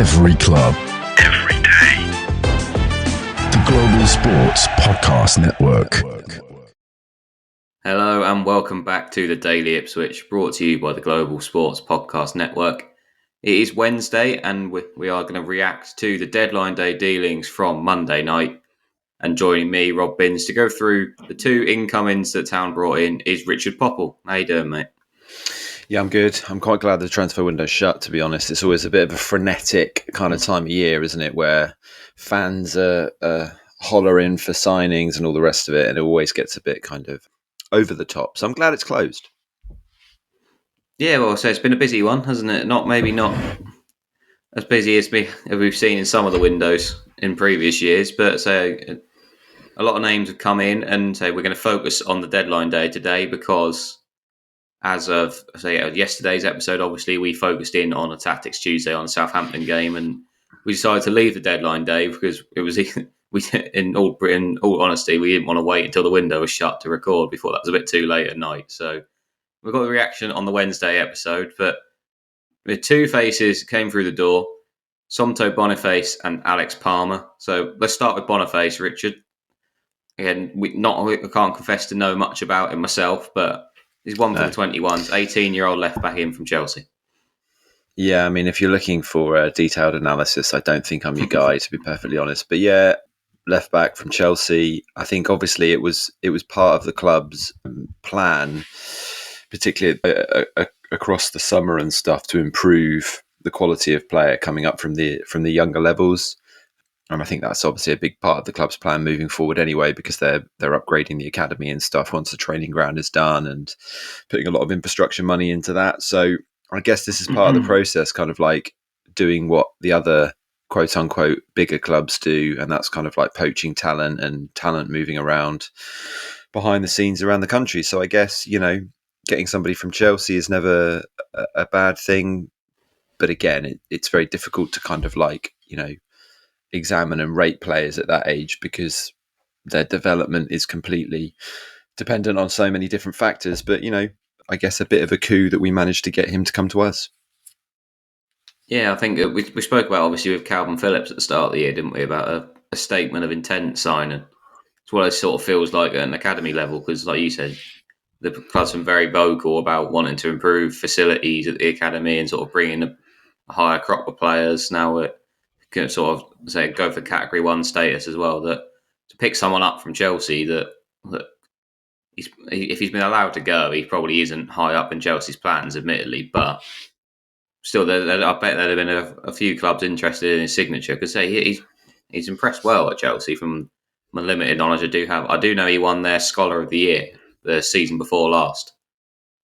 Every club. Every day. The Global Sports Podcast Network. Hello and welcome back to the Daily Ipswich, brought to you by the Global Sports Podcast Network. It is Wednesday and we are going to react to the deadline day dealings from Monday night. And joining me, Rob Binns, to go through the two incomings that Town brought in is Richard Popple. How you doing, mate? Yeah, I'm good. I'm quite glad the transfer window's shut, to be honest. It's always a bit of a frenetic kind of time of year, isn't it, where fans are hollering for signings and all the rest of it, and it always gets a bit kind of over the top. So I'm glad it's closed. Yeah, well, so it's been a busy one, hasn't it? Maybe not as busy as we've seen in some of the windows in previous years, but so a lot of names have come in, and so we're going to focus on the deadline day today because as of yesterday's episode, obviously we focused in on a Tactics Tuesday on the Southampton game, and we decided to leave the deadline day because it was in all honesty, we didn't want to wait until the window was shut to record before that was a bit too late at night. So we got the reaction on the Wednesday episode, but the two faces came through the door: Somto Boniface and Alex Palmer. So let's start with Boniface, Richard. Again, I can't confess to know much about him myself, but he's one for the 21s, 18-year-old left-back in from Chelsea. Yeah, I mean, if you're looking for a detailed analysis, I don't think I'm your guy, to be perfectly honest. But yeah, left-back from Chelsea. I think obviously it was part of the club's plan, particularly across the summer and stuff, to improve the quality of player coming up from the younger levels. And I think that's obviously a big part of the club's plan moving forward anyway, because they're upgrading the academy and stuff once the training ground is done and putting a lot of infrastructure money into that. So I guess this is part of the process, kind of like doing what the other quote unquote bigger clubs do. And that's kind of like poaching talent and talent moving around behind the scenes around the country. So I guess, getting somebody from Chelsea is never a bad thing. But again, it's very difficult to kind of like, examine and rate players at that age because their development is completely dependent on so many different factors. But, I guess a bit of a coup that we managed to get him to come to us. Yeah, I think we spoke about, obviously, with Calvin Phillips at the start of the year, didn't we, about a statement of intent signing. It's what it sort of feels like at an academy level because, like you said, the club's been very vocal about wanting to improve facilities at the academy and sort of bring in a higher crop of players. Now we're going to sort of go for Category 1 status as well, that to pick someone up from Chelsea that if he's been allowed to go, he probably isn't high up in Chelsea's plans, admittedly, but still, I bet there'd have been a few clubs interested in his signature because he's impressed well at Chelsea from my limited knowledge I do have. I do know he won their Scholar of the Year the season before last,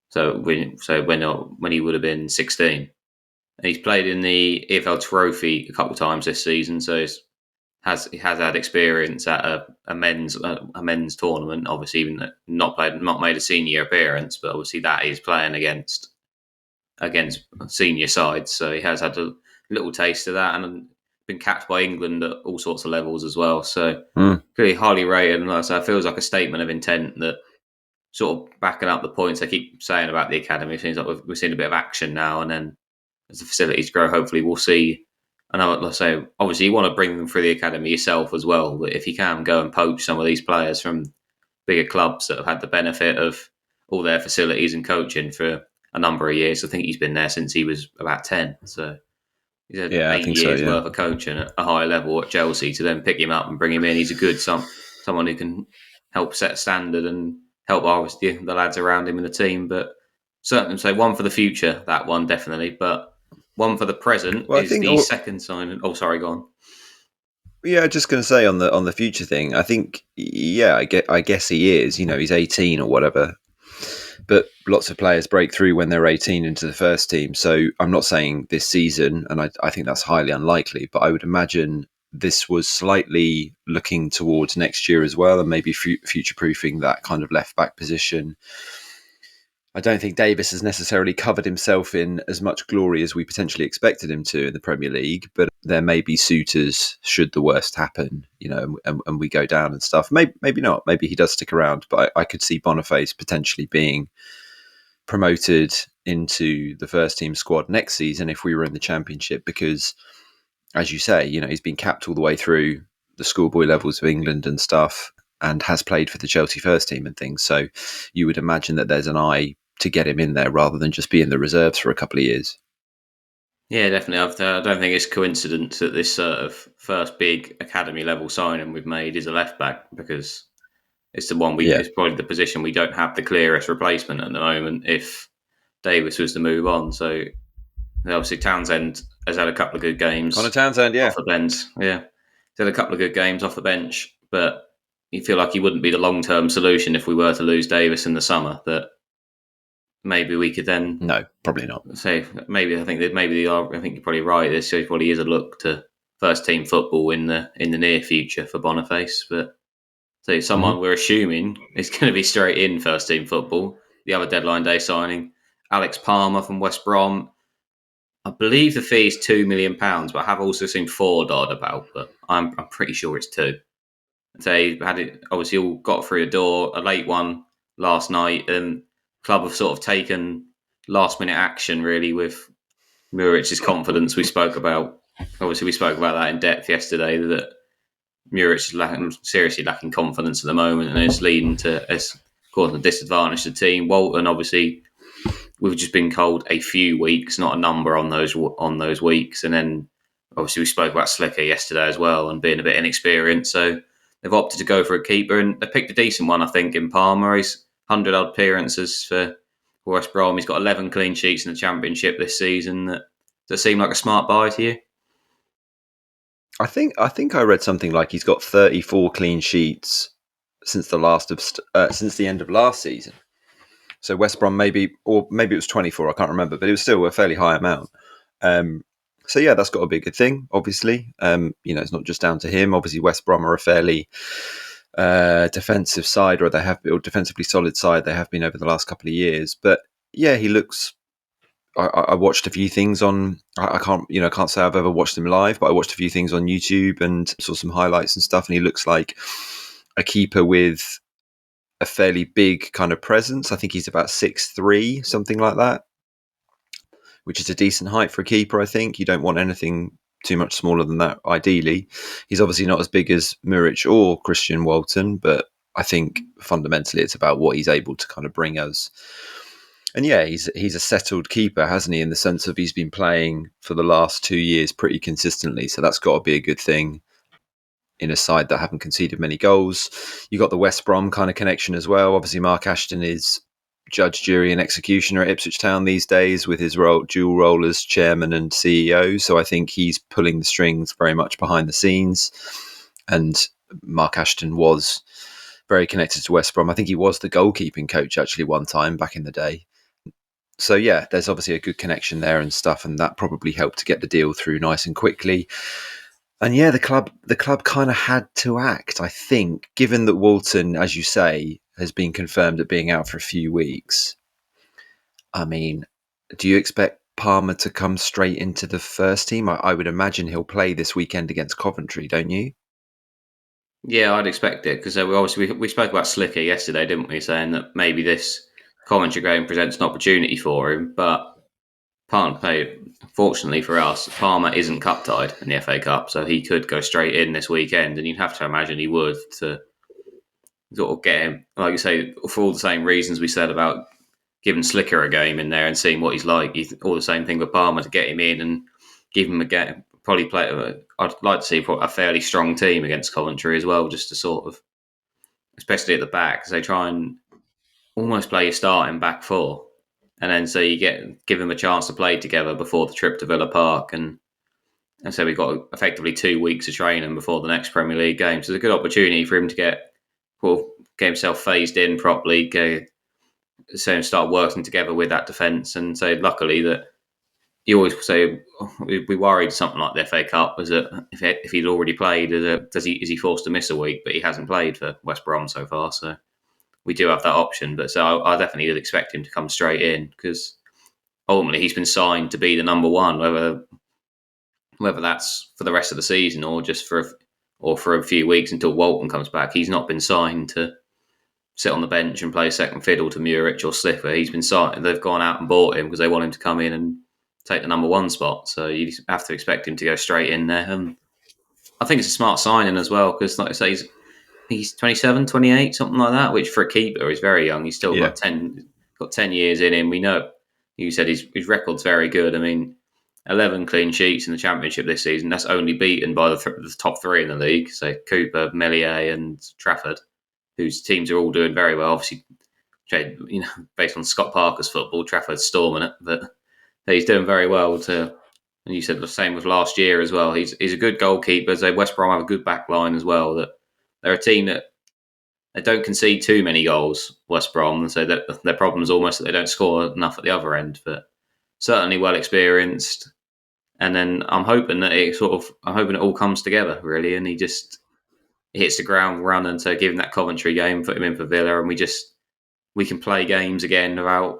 so when he would have been 16. And he's played in the EFL Trophy a couple of times this season, so he has had experience at a men's tournament. Obviously, even not made a senior appearance, but obviously that is playing against senior sides. So he has had a little taste of that and been capped by England at all sorts of levels as well. So pretty highly rated, and so it feels like a statement of intent that sort of backing up the points I keep saying about the academy. It seems like we've seen a bit of action now, and then as the facilities grow, hopefully we'll see. And let's say, obviously, you want to bring them through the academy yourself as well. But if you can go and poach some of these players from bigger clubs that have had the benefit of all their facilities and coaching for a number of years, I think he's been there since he was about 10. So he's had 8 years worth of coaching at a high level at Chelsea. To then pick him up and bring him in, he's a good someone who can help set a standard and help obviously the lads around him in the team. But certainly, say one for the future, that one definitely. But one for the present is the second signing. Oh, sorry, go on. Yeah, just going to say on the future thing, I think, I guess he is. He's 18 or whatever. But lots of players break through when they're 18 into the first team. So I'm not saying this season, and I think that's highly unlikely. But I would imagine this was slightly looking towards next year as well, and maybe future-proofing that kind of left-back position. I don't think Davis has necessarily covered himself in as much glory as we potentially expected him to in the Premier League, but there may be suitors should the worst happen, and we go down and stuff. Maybe not. Maybe he does stick around, but I could see Boniface potentially being promoted into the first team squad next season if we were in the Championship, because as you say, he's been capped all the way through the schoolboy levels of England and stuff, and has played for the Chelsea first team and things. So you would imagine that there's an eye to get him in there rather than just be in the reserves for a couple of years. Yeah, definitely. I don't think it's coincidence that this sort of first big academy level signing we've made is a left back, because it's the one it's probably the position we don't have the clearest replacement at the moment if Davis was to move on. So obviously Townsend has had a couple of good games. Connor Townsend, off the bench. Yeah, he's had a couple of good games off the bench, but you feel like he wouldn't be the long-term solution if we were to lose Davis in the summer. That maybe we could then probably not. Say maybe I think you're probably right. This probably is a look to first team football in the near future for Boniface, but so someone we're assuming is going to be straight in first team football. The other deadline day signing, Alex Palmer from West Brom. I believe the fee is £2 million, but I have also seen $4 about, but I'm pretty sure it's 2. They had it obviously all got through the door, a late one last night, and club have sort of taken last minute action really with Murich's confidence. We spoke about that in depth yesterday, that Murich is seriously lacking confidence at the moment, and it's leading to causing a disadvantage to the team. Walton, obviously, we've just been told a few weeks, not a number on those weeks, and then obviously we spoke about Slicker yesterday as well and being a bit inexperienced, so they've opted to go for a keeper, and they picked a decent one, I think, in Palmer. He's 100-odd appearances for West Brom. He's got 11 clean sheets in the Championship this season. Does that seem like a smart buy to you? I think I read something like he's got 34 clean sheets since the end of last season. So West Brom maybe it was 24. I can't remember, but it was still a fairly high amount. So yeah, that's got to be a good thing. Obviously, it's not just down to him. Obviously, West Brom are a fairly defensive side, or defensively solid side. They have been over the last couple of years. But yeah, he looks. I watched a few things on. I can't say I've ever watched him live, but I watched a few things on YouTube and saw some highlights and stuff. And he looks like a keeper with a fairly big kind of presence. I think he's about 6'3", something like that, which is a decent height for a keeper. I think you don't want anything too much smaller than that. Ideally, he's obviously not as big as Muric or Christian Walton, but I think fundamentally it's about what he's able to kind of bring us. And yeah, he's a settled keeper, hasn't he, in the sense of he's been playing for the last 2 years pretty consistently. So that's got to be a good thing in a side that haven't conceded many goals. You got the West Brom kind of connection as well. Obviously, Mark Ashton is judge, jury and executioner at Ipswich Town these days with his dual role as chairman and CEO. So I think he's pulling the strings very much behind the scenes. And Mark Ashton was very connected to West Brom. I think he was the goalkeeping coach actually one time back in the day. So yeah, there's obviously a good connection there and stuff, and that probably helped to get the deal through nice and quickly. And yeah, the club kind of had to act, I think, given that Walton, as you say, has been confirmed at being out for a few weeks. I mean, do you expect Palmer to come straight into the first team? I would imagine he'll play this weekend against Coventry, don't you? Yeah, I'd expect it, because we spoke about Slicker yesterday, didn't we? Saying that maybe this Coventry game presents an opportunity for him, but fortunately for us, Palmer isn't cup tied in the FA Cup, so he could go straight in this weekend, and you'd have to imagine he would, to sort of get him, like you say, for all the same reasons we said about giving Slicker a game in there and seeing what he's like. All the same thing with Palmer, to get him in and give him a game. Probably I'd like to see a fairly strong team against Coventry as well, just to sort of, especially at the back, because they try and almost play your starting back four, and then so you give them a chance to play together before the trip to Villa Park, and so we've got effectively 2 weeks of training before the next Premier League game. So it's a good opportunity for him to get himself phased in properly, start working together with that defence. And so luckily that you always say we worried something like the FA Cup was that if he'd already played, is he forced to miss a week? But he hasn't played for West Brom so far, so we do have that option. But so I definitely would expect him to come straight in, because ultimately he's been signed to be the number one, whether that's for the rest of the season or just for a few weeks until Walton comes back. He's not been signed to sit on the bench and play second fiddle to Muric or Slipper. He's been signed. They've gone out and bought him because they want him to come in and take the number one spot. So you have to expect him to go straight in there. I think it's a smart signing as well because, like I say, he's 27, 28, something like that, which for a keeper is very young. He's still got 10 years in him. We know, you said his record's very good. I mean, 11 clean sheets in the Championship this season. That's only beaten by the top three in the league, so Cooper, Meslier and Trafford, whose teams are all doing very well. Obviously, based on Scott Parker's football, Trafford's storming it, but he's doing very well. And you said the same with last year as well. He's a good goalkeeper. So West Brom have a good back line as well. That they're a team that they don't concede too many goals, West Brom, and so that their problem is almost that they don't score enough at the other end. But certainly well experienced. And then I'm hoping that it all comes together really, and he hits the ground running. So give him that Coventry game, put him in for Villa, and we can play games again without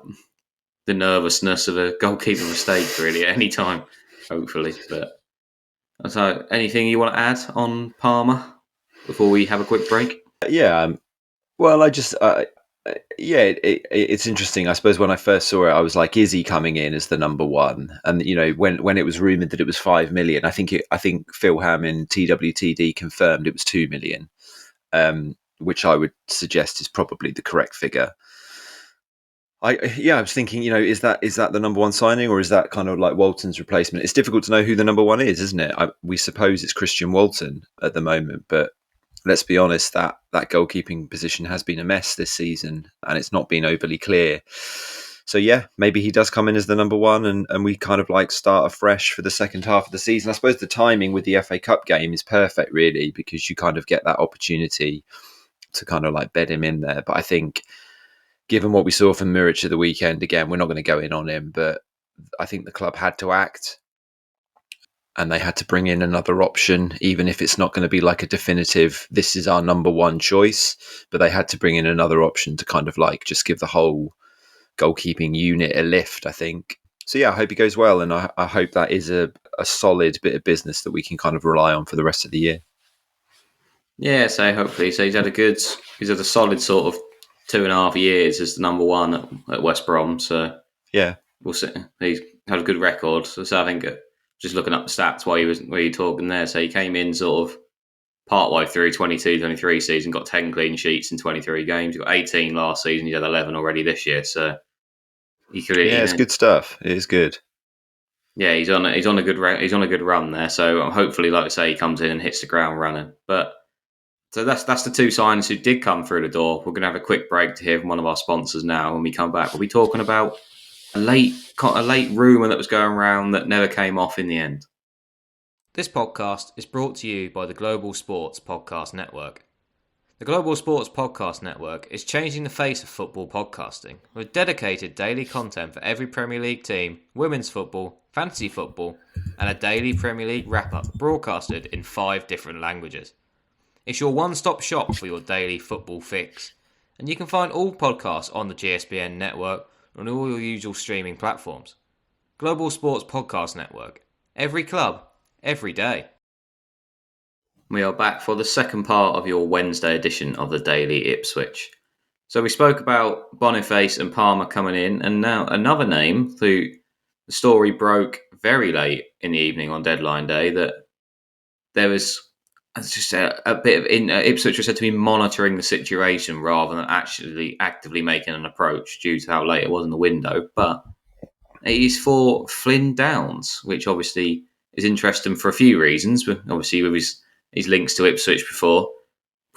the nervousness of a goalkeeper mistake really at any time, hopefully. But so, anything you want to add on Palmer before we have a quick break? Yeah. Well, it's interesting. I suppose when I first saw it, I was like, is he coming in as the number one? And when it was rumoured that it was 5 million, I think Philham in TWTD confirmed it was 2 million, which I would suggest is probably the correct figure. I was thinking, is that the number one signing, or is that kind of like Walton's replacement? It's difficult to know who the number one is, isn't it? We suppose it's Christian Walton at the moment, but let's be honest, that goalkeeping position has been a mess this season, and it's not been overly clear. So yeah, maybe he does come in as the number one, and we kind of like start afresh for the second half of the season. I suppose the timing with the FA Cup game is perfect, really, because you kind of get that opportunity to kind of like bed him in there. But I think, given what we saw from Muric at the weekend, again, we're not going to go in on him, but I think the club had to act, and they had to bring in another option, even if it's not going to be like a definitive, this is our number one choice, but they had to bring in another option to kind of like just give the whole goalkeeping unit a lift, I think. So yeah, I hope he goes well, and I hope that is a solid bit of business that we can kind of rely on for the rest of the year. Yeah, so hopefully. So he's had a solid sort of 2.5 years as the number one at West Brom. So yeah, we'll see. He's had a good record. So I think just looking up the stats while you're talking there. So he came in sort of partway through 22-23 season, got 10 clean sheets in 23 games. He got 18 last season. He's had 11 already this year. So he could. Yeah, it's good stuff. It is good. Yeah, he's on a good run there. So hopefully, like I say, he comes in and hits the ground running. But so that's the two signings who did come through the door. We're going to have a quick break to hear from one of our sponsors now. When we come back, we'll be talking about a late rumour that was going around that never came off in the end. This podcast is brought to you by the Global Sports Podcast Network. The Global Sports Podcast Network is changing the face of football podcasting with dedicated daily content for every Premier League team, women's football, fantasy football, and a daily Premier League wrap-up broadcasted in 5 different languages. It's your one-stop shop for your daily football fix, and you can find all podcasts on the GSBN network on all your usual streaming platforms. Global Sports Podcast Network. Every club, every day. We are back for the second part of your Wednesday edition of the Daily Ipswich. So we spoke about Boniface and Palmer coming in, and now another name who the story broke very late in the evening on deadline day that there was just a bit of Ipswich was said to be monitoring the situation rather than actually actively making an approach due to how late it was in the window. But it is for Flynn Downes, which obviously is interesting for a few reasons. But obviously with his links to Ipswich before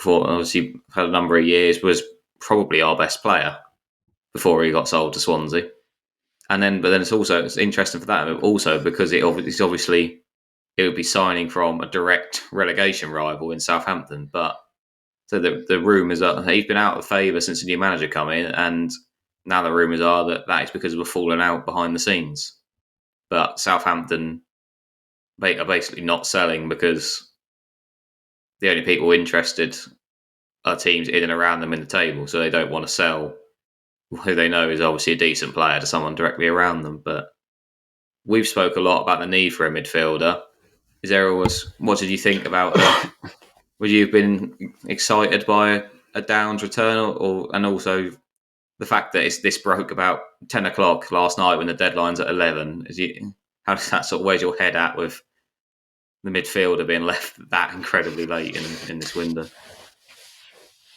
obviously had a number of years, was probably our best player before he got sold to Swansea. But then it's interesting for that, also because it would be signing from a direct relegation rival in Southampton. But so the rumours are he's been out of favour since the new manager come in, and now the rumours are that is because of a falling out behind the scenes. But Southampton are basically not selling because the only people interested are teams in and around them in the table, so they don't want to sell who they know is obviously a decent player to someone directly around them. But we've spoke a lot about the need for a midfielder. What did you think about it? Would you have been excited by a Downes return, and also the fact that this broke about 10 o'clock last night when the deadline's at 11? how does that sort of, where's your head at with the midfielder being left that incredibly late in this window?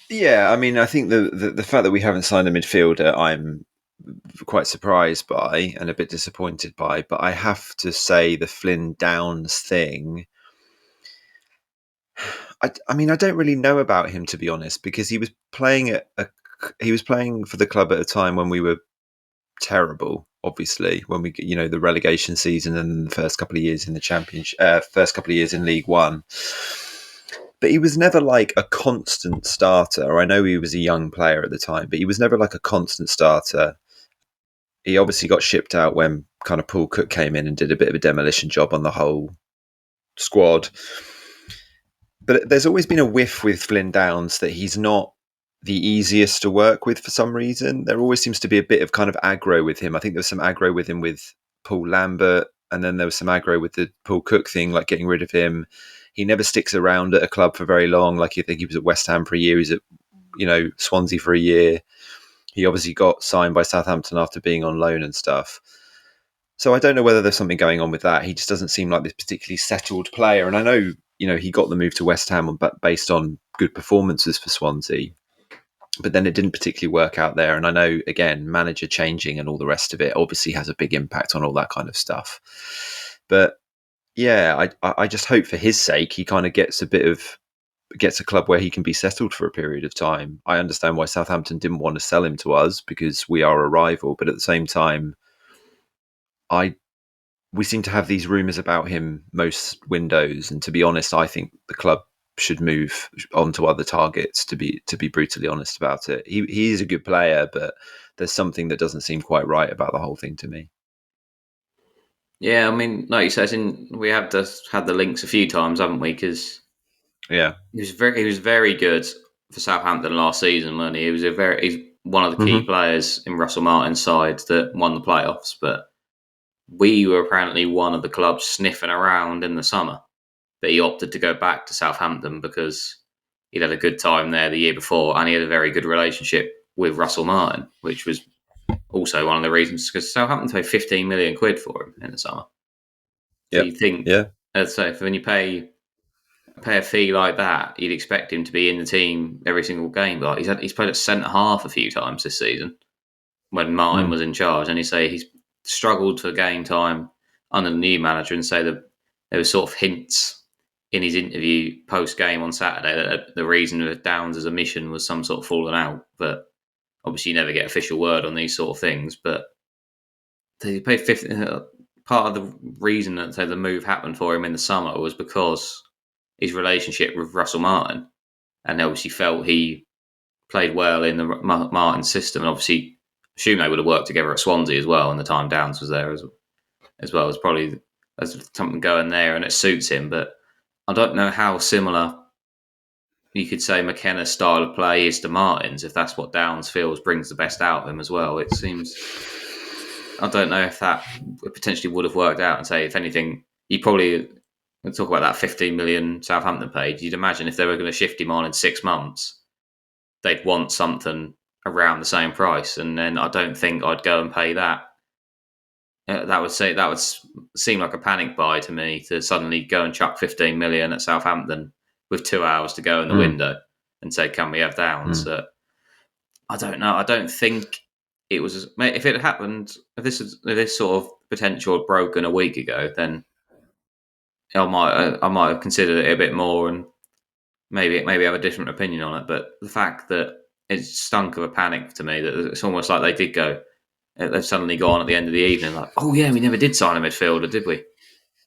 Yeah, I mean, I think the fact that we haven't signed a midfielder, I'm quite surprised by and a bit disappointed by. But I have to say the Flynn Downes thing. I mean, I don't really know about him, to be honest, because he was playing for the club at a time when we were terrible. Obviously, when we, the relegation season and the first couple of years in the championship, first couple of years in League One. But he was never like a constant starter. I know he was a young player at the time, but he was never like a constant starter. He obviously got shipped out when kind of Paul Cook came in and did a bit of a demolition job on the whole squad. But there's always been a whiff with Flynn Downes that he's not the easiest to work with for some reason. There always seems to be a bit of kind of aggro with him. I think there was some aggro with him with Paul Lambert, and then there was some aggro with the Paul Cook thing, like getting rid of him. He never sticks around at a club for very long. Like, you think he was at West Ham for a year. He's at, Swansea for a year. He obviously got signed by Southampton after being on loan and stuff. So I don't know whether there's something going on with that. He just doesn't seem like this particularly settled player. And I know, he got the move to West Ham based on good performances for Swansea. But then it didn't particularly work out there. And I know, again, manager changing and all the rest of it obviously has a big impact on all that kind of stuff. But yeah, I just hope for his sake he kind of gets a club where he can be settled for a period of time. I understand why Southampton didn't want to sell him to us because we are a rival, but at the same time, we seem to have these rumours about him most windows, and to be honest, I think the club should move on to other targets. To be brutally honest about it, he is a good player, but there's something that doesn't seem quite right about the whole thing to me. Yeah, I mean, like you said, we have had the links a few times, haven't we? Because he was very good for Southampton last season, wasn't he? He's one of the key players in Russell Martin's side that won the playoffs. But we were apparently one of the clubs sniffing around in the summer, but he opted to go back to Southampton because he'd had a good time there the year before, and he had a very good relationship with Russell Martin, which was also one of the reasons, because Southampton paid 15 million quid for him in the summer. So you think, so when you pay a fee like that, you'd expect him to be in the team every single game. But he's played at centre half a few times this season when Martin was in charge, and he's struggled for game time under the new manager, and say that there were sort of hints in his interview post game on Saturday that the reason of Downes' omission was some sort of falling out, but obviously, you never get official word on these sort of things, but they paid 50. Part of the reason that the move happened for him in the summer was because his relationship with Russell Martin, and obviously felt he played well in the Martin system, and obviously assume they would have worked together at Swansea as well, and the time Downes was there as well. It's probably there's something going there, and it suits him. But I don't know how similar you could say McKenna's style of play is to Martin's, if that's what Downes feels brings the best out of him as well. It seems, I don't know if that potentially would have worked out, and say, if anything, you probably talk about that 15 million Southampton paid. You'd imagine if they were going to shift him on in 6 months, they'd want something around the same price, and then I don't think I'd go and pay that. That would seem like a panic buy to me, to suddenly go and chuck 15 million at Southampton with 2 hours to go in the window and say, can we have Downes? I don't know. I don't think it was, if it had happened, if this sort of potential had broken a week ago, then I might have considered it a bit more and maybe have a different opinion on it. But the fact that it stunk of a panic to me, that it's almost like they did go, they've suddenly gone at the end of the evening like, oh yeah, we never did sign a midfielder, did we?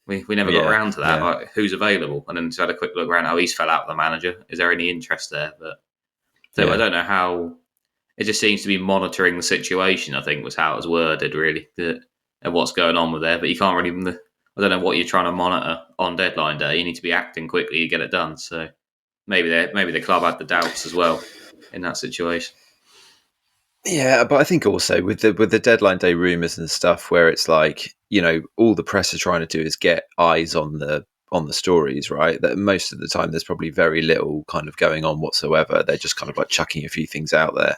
We never got around to that. Yeah. Like, who's available? And then just had a quick look around. Oh, he's fell out with the manager. Is there any interest there? But so I don't know how. It just seems to be monitoring the situation, I think, was how it was worded, really, and what's going on with there. But you can't really. I don't know what you're trying to monitor on deadline day. You need to be acting quickly to get it done. So maybe the club had the doubts as well in that situation. Yeah, but I think also with the deadline day rumours and stuff, where it's like, all the press are trying to do is get eyes on the stories, right? That most of the time there's probably very little kind of going on whatsoever. They're just kind of like chucking a few things out there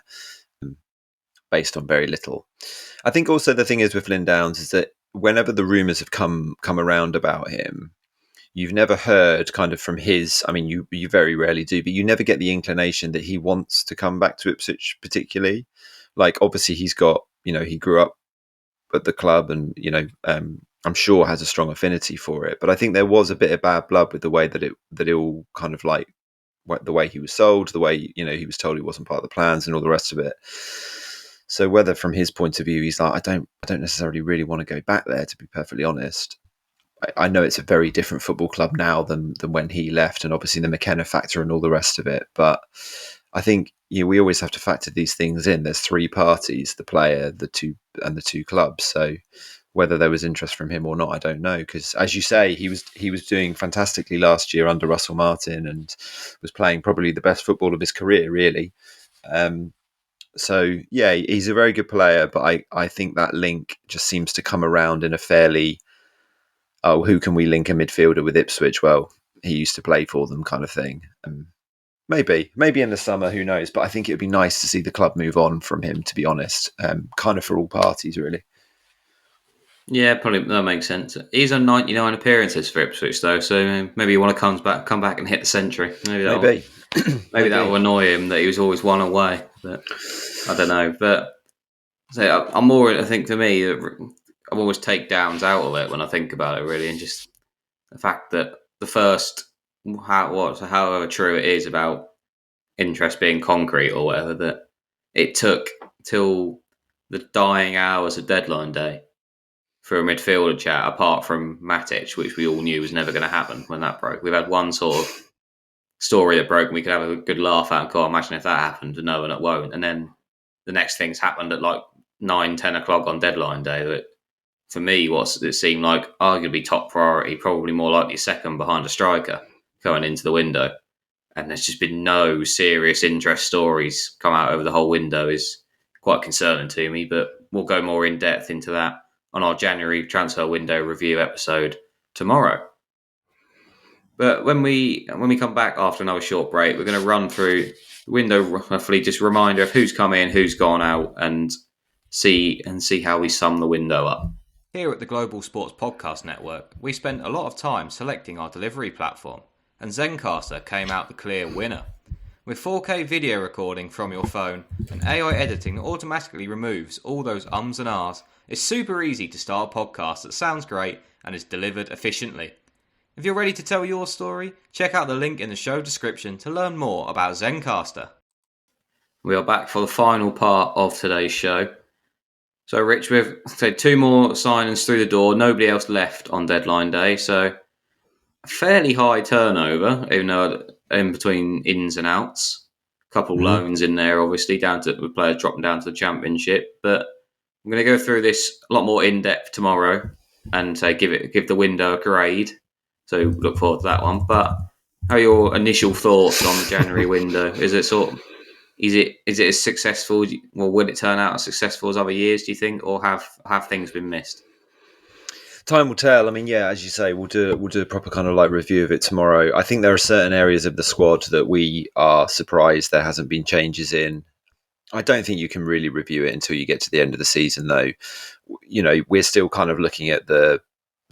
based on very little. I think also the thing is with Flynn Downes is that whenever the rumours have come around about him, you've never heard kind of from his. I mean, you very rarely do, but you never get the inclination that he wants to come back to Ipswich particularly. Like, obviously, he's got, he grew up at the club, and I'm sure has a strong affinity for it. But I think there was a bit of bad blood with the way that it all kind of like the way he was sold, the way he was told he wasn't part of the plans, and all the rest of it. So whether from his point of view he's like, I don't necessarily really want to go back there, to be perfectly honest. I know it's a very different football club now than when he left, and obviously the McKenna factor and all the rest of it. But I think we always have to factor these things in. There's three parties: the player, the two clubs. So whether there was interest from him or not, I don't know. Because as you say, he was doing fantastically last year under Russell Martin and was playing probably the best football of his career, really. So yeah, he's a very good player, but I think that link just seems to come around in a fairly, who can we link a midfielder with Ipswich? Well, he used to play for them kind of thing. Maybe in the summer, who knows? But I think it would be nice to see the club move on from him, to be honest, kind of for all parties, really. Yeah, probably that makes sense. He's on 99 appearances for Ipswich, though, so maybe he want to come back and hit the century. Maybe that will annoy him that he was always one away. But I don't know. But I'm more. I think for me, I always take Downes out of it when I think about it, really, and just the fact that the first, however true it is about interest being concrete or whatever, that it took till the dying hours of deadline day for a midfielder chat, apart from Matic, which we all knew was never going to happen when that broke. We've had one sort of story that broke and we could have a good laugh at and go, imagine if that happened, and no, and it won't. And then the next things happened at like 9-10 o'clock on deadline day that, for me, it seemed like arguably top priority, probably more likely second behind a striker going into the window. And there's just been no serious interest stories come out over the whole window is quite concerning to me, but we'll go more in depth into that on our January transfer window review episode tomorrow. But when we come back after another short break, we're going to run through the window roughly, just a reminder of who's come in, who's gone out, and see how we sum the window up. Here at the Global Sports Podcast Network, we spent a lot of time selecting our delivery platform, and Zencastr came out the clear winner. With 4K video recording from your phone and AI editing that automatically removes all those ums and ahs, it's super easy to start a podcast that sounds great and is delivered efficiently. If you're ready to tell your story, check out the link in the show description to learn more about Zencastr. We are back for the final part of today's show. So, Rich, we've had 2 more signings through the door. Nobody else left on deadline day, so a fairly high turnover, even though in between ins and outs. A couple loans in there, obviously, down to the players dropping down to the Championship. But I'm going to go through this a lot more in depth tomorrow and give the window a grade. So look forward to that one. But how are your initial thoughts on the January window? Is it as successful? Well, will it turn out as successful as other years, do you think, or have things been missed? Time will tell. I mean, yeah, as you say, we'll do a proper kind of like review of it tomorrow. I think there are certain areas of the squad that we are surprised there hasn't been changes in. I don't think you can really review it until you get to the end of the season, though. We're still kind of looking at the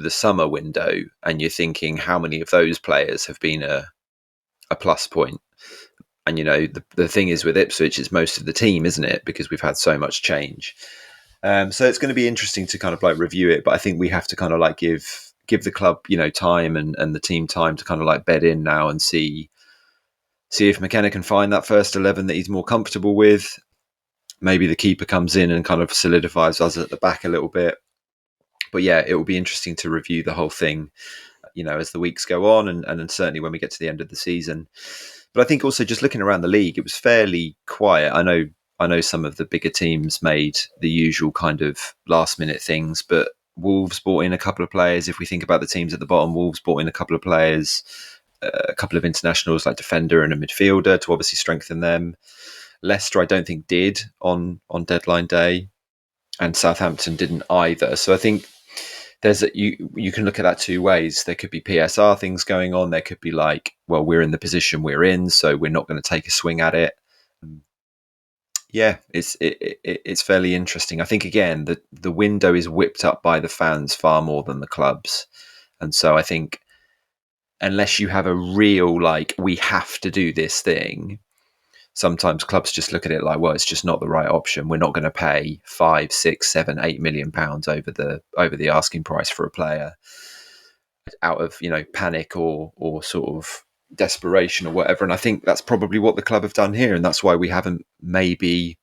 summer window, and you're thinking how many of those players have been a plus point. And the thing is with Ipswich, it's most of the team, isn't it? Because we've had so much change. So it's going to be interesting to kind of like review it, but I think we have to kind of like give the club, time and the team time to kind of like bed in now and see if McKenna can find that first 11 that he's more comfortable with. Maybe the keeper comes in and kind of solidifies us at the back a little bit. But yeah, it will be interesting to review the whole thing, as the weeks go on and certainly when we get to the end of the season. But I think also just looking around the league, it was fairly quiet. I know some of the bigger teams made the usual kind of last minute things, but Wolves brought in a couple of players. If we think about the teams at the bottom, Wolves brought in a couple of players, a couple of internationals like defender and a midfielder to obviously strengthen them. Leicester, I don't think did on deadline day, and Southampton didn't either. So I think you can look at that 2 ways. There could be PSR things going on. There could be like, well, we're in the position we're in, so we're not going to take a swing at it. Yeah, it's fairly interesting. I think again the window is whipped up by the fans far more than the clubs, and so I think unless you have a real we have to do this thing, sometimes clubs just look at it like, well, it's just not the right option. We're not going to pay 5, 6, 7, 8 million pounds over the asking price for a player out of panic or sort of desperation or whatever. And I think that's probably what the club have done here, and that's why we haven't maybe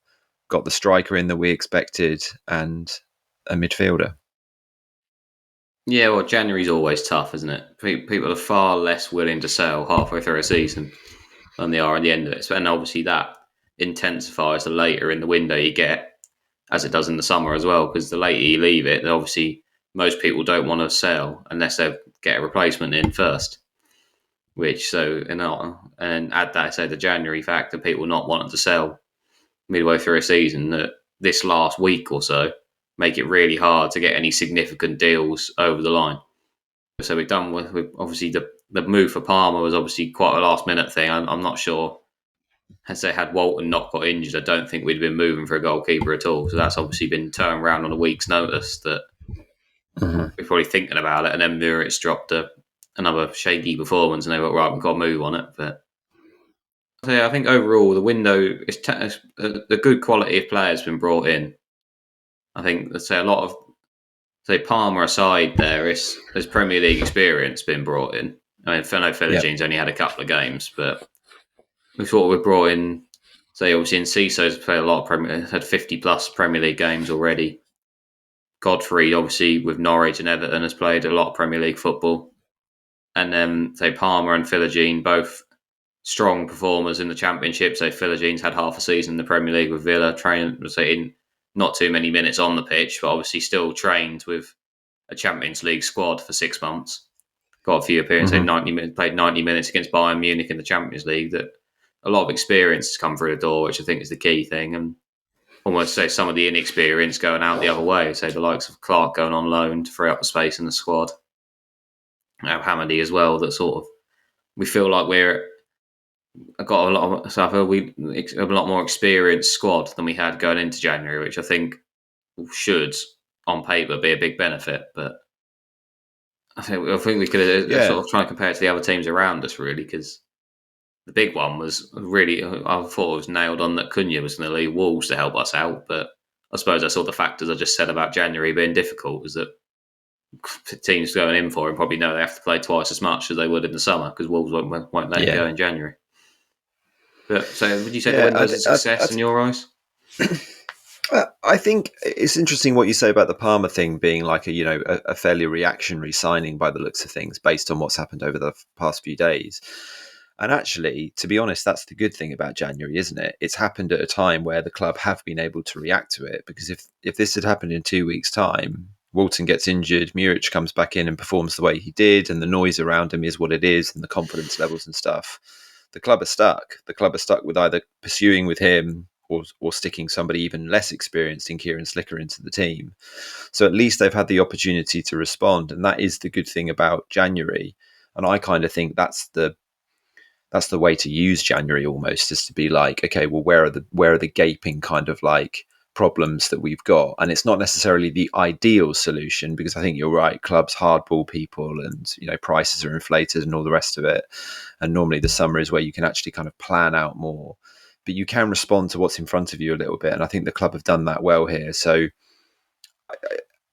got the striker in that we expected and a midfielder. Yeah, well, January's always tough, isn't it? People are far less willing to sell halfway through a season than they are at the end of it. And obviously that intensifies the later in the window you get, as it does in the summer as well, because the later you leave it, then obviously most people don't want to sell unless they get a replacement in first. And add that, say, the January fact of people not wanting to sell midway through a season, that this last week or so make it really hard to get any significant deals over the line. So we've done with obviously the move for Palmer was obviously quite a last minute thing. I'm not sure. As they had Walton not got injured, I don't think we'd been moving for a goalkeeper at all. So that's obviously been turned around on a week's notice that we're probably thinking about it. And then Murit's dropped another shaky performance and they went, right, we've got to move on it. But I think overall the window is the good quality of players been brought in. I think let's say a lot of Palmer aside, there's Premier League experience been brought in. I mean, I know Philigine's only had a couple of games, but we thought we brought in. Obviously, Enciso's played a lot of had 50 plus Premier League games already. Godfrey, obviously, with Norwich and Everton, has played a lot of Premier League football. And then, Palmer and Philogene, both strong performers in the Championship. Philogene's had half a season in the Premier League with Villa, training, in not too many minutes on the pitch, but obviously still trained with a Champions League squad for 6 months. Got a few appearances, played 90 minutes against Bayern Munich in the Champions League. That a lot of experience has come through the door, which I think is the key thing. And almost some of the inexperience going out the other way. The likes of Clark going on loan to free up the space in the squad. Hamady as well. That sort of we feel like got a lot of stuff. We have a lot more experienced squad than we had going into January, which I think should, on paper, be a big benefit. But I think we could sort of try and compare it to the other teams around us, really, because the big one was really, I thought it was nailed on that Cunha was going to leave Wolves to help us out. But I suppose that's all the factors I just said about January being difficult, is that teams going in for him probably know they have to play twice as much as they would in the summer, because Wolves won't let him go in January. But would you say the window's a success in your eyes? I think it's interesting what you say about the Palmer thing being like a fairly reactionary signing by the looks of things, based on what's happened over the past few days. And actually, to be honest, that's the good thing about January, isn't it? It's happened at a time where the club have been able to react to it. Because if this had happened in 2 weeks' time, Walton gets injured, Muric comes back in and performs the way he did, and the noise around him is what it is, and the confidence levels and stuff. The club are stuck. The club are stuck with either pursuing with him or sticking somebody even less experienced in Kieran Slicker into the team. So at least they've had the opportunity to respond, and that is the good thing about January. And I kind of think that's the way to use January, almost, is to be like, okay, well, where are the gaping kind of problems that we've got? And it's not necessarily the ideal solution, because I think you're right, clubs hardball people, and prices are inflated and all the rest of it. And normally the summer is where you can actually kind of plan out more, but you can respond to what's in front of you a little bit. And I think the club have done that well here. So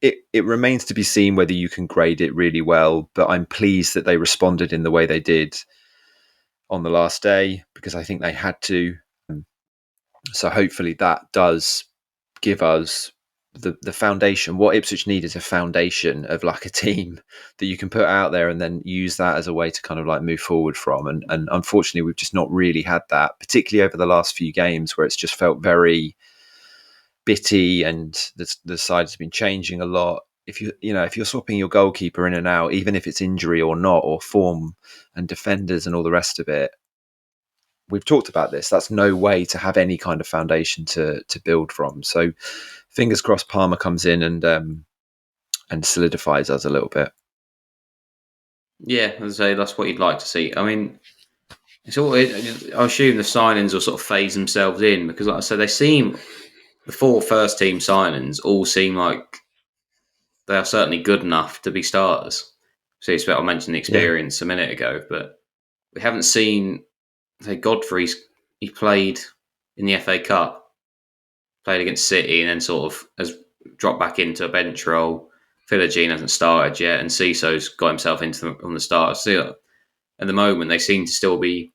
it remains to be seen whether you can grade it really well, but I'm pleased that they responded in the way they did on the last day, because I think they had to. So hopefully that does give us the foundation. What Ipswich need is a foundation of a team that you can put out there and then use that as a way to kind of move forward from. And unfortunately, we've just not really had that, particularly over the last few games, where it's just felt very bitty, and the side has been changing a lot. If you're swapping your goalkeeper in and out, even if it's injury or not, or form and defenders and all the rest of it, we've talked about this. That's no way to have any kind of foundation to build from. So fingers crossed Palmer comes in and solidifies us a little bit. Yeah, as I say, that's what you'd like to see. I mean, I assume the signings will sort of phase themselves in because, like I said, the 4 first team signings all seem like they are certainly good enough to be starters. So I mentioned the experience a minute ago, but we haven't seen, say, Godfrey's. He played in the FA Cup, played against City, and then sort of has dropped back into a bench role. Philogene hasn't started yet, and Cisso's got himself on the start. So at the moment, they seem to still be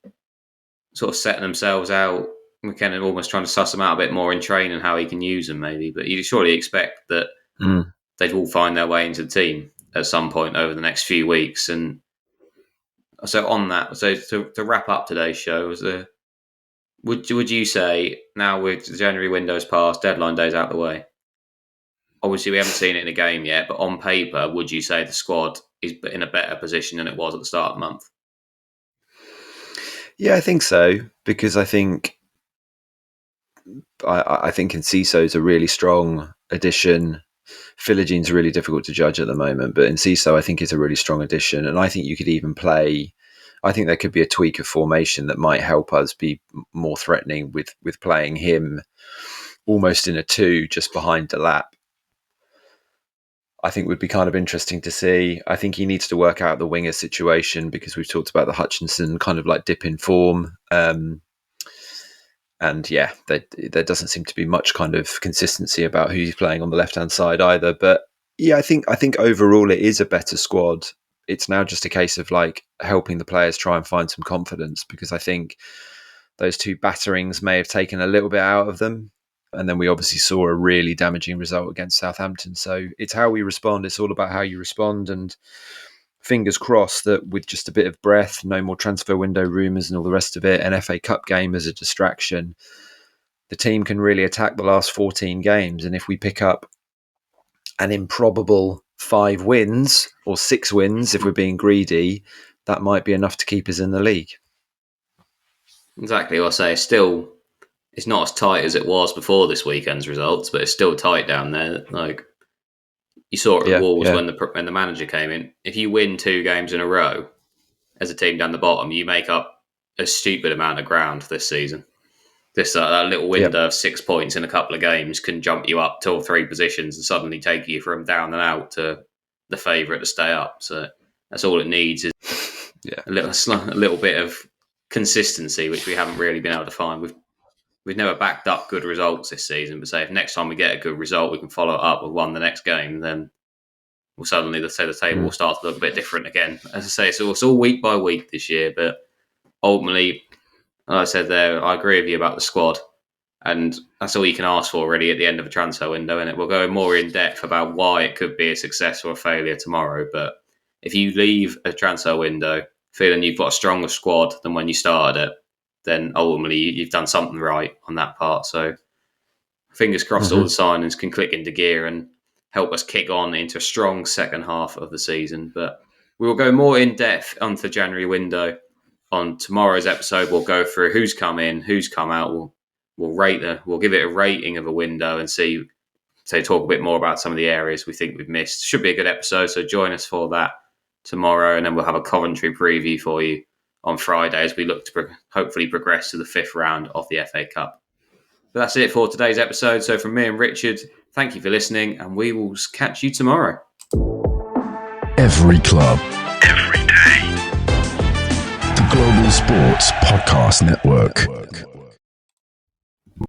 sort of setting themselves out. We're kind of almost trying to suss them out a bit more in training, how he can use them, maybe. But you surely expect that they'd all find their way into the team at some point over the next few weeks. And so on that, so to wrap up today's show, would you say, now with the January window's passed, deadline day's out the way, obviously we haven't seen it in a game yet, but on paper, would you say the squad is in a better position than it was at the start of the month? Yeah, I think so, because I think Enciso's a really strong addition. Philogene's really difficult to judge at the moment, but Enciso I think is a really strong addition, and I think you could even play. I think there could be a tweak of formation that might help us be more threatening with playing him almost in a 2 just behind Delap. I think would be kind of interesting to see. I think he needs to work out the winger situation because we've talked about the Hutchinson kind of like dip in form. And yeah, there doesn't seem to be much kind of consistency about who he's playing on the left-hand side either. But yeah, I think overall it is a better squad. It's now just a case of like helping the players try and find some confidence, because I think those 2 batterings may have taken a little bit out of them. And then we obviously saw a really damaging result against Southampton. So it's how we respond. It's all about how you respond. And fingers crossed that with just a bit of breath, no more transfer window rumours and all the rest of it, an FA Cup game as a distraction, the team can really attack the last 14 games. And if we pick up an improbable 5 wins or 6 wins, if we're being greedy, that might be enough to keep us in the league. Exactly. I'll say it's not as tight as it was before this weekend's results, but it's still tight down there. Like you saw it at Wolves when the manager came in. If you win 2 games in a row as a team down the bottom, you make up a stupid amount of ground this season. That little window of 6 points in a couple of games can jump you up 2 or 3 positions and suddenly take you from down and out to the favourite to stay up. So that's all it needs is a little bit of consistency, which we haven't really been able to find. We've never backed up good results this season, but say if next time we get a good result, we can follow it up with one the next game, then we'll suddenly the table will start to look a bit different again. As I say, it's all week by week this year, but ultimately, like I said there, I agree with you about the squad, and that's all you can ask for really at the end of a transfer window, and we'll go more in depth about why it could be a success or a failure tomorrow. But if you leave a transfer window feeling you've got a stronger squad than when you started it, then ultimately you've done something right on that part. So fingers crossed all the signings can click into gear and help us kick on into a strong second half of the season. But we will go more in depth onto the January window on tomorrow's episode. We'll go through who's come in, who's come out. We'll give it a rating of a window and talk a bit more about some of the areas we think we've missed. Should be a good episode, so join us for that tomorrow, and then we'll have a Coventry preview for you on Friday as we look to hopefully progress to the 5th round of the FA Cup. But that's it for today's episode. So from me and Richard, thank you for listening, and we will catch you tomorrow. Every club, every day. The Global Sports Podcast Network.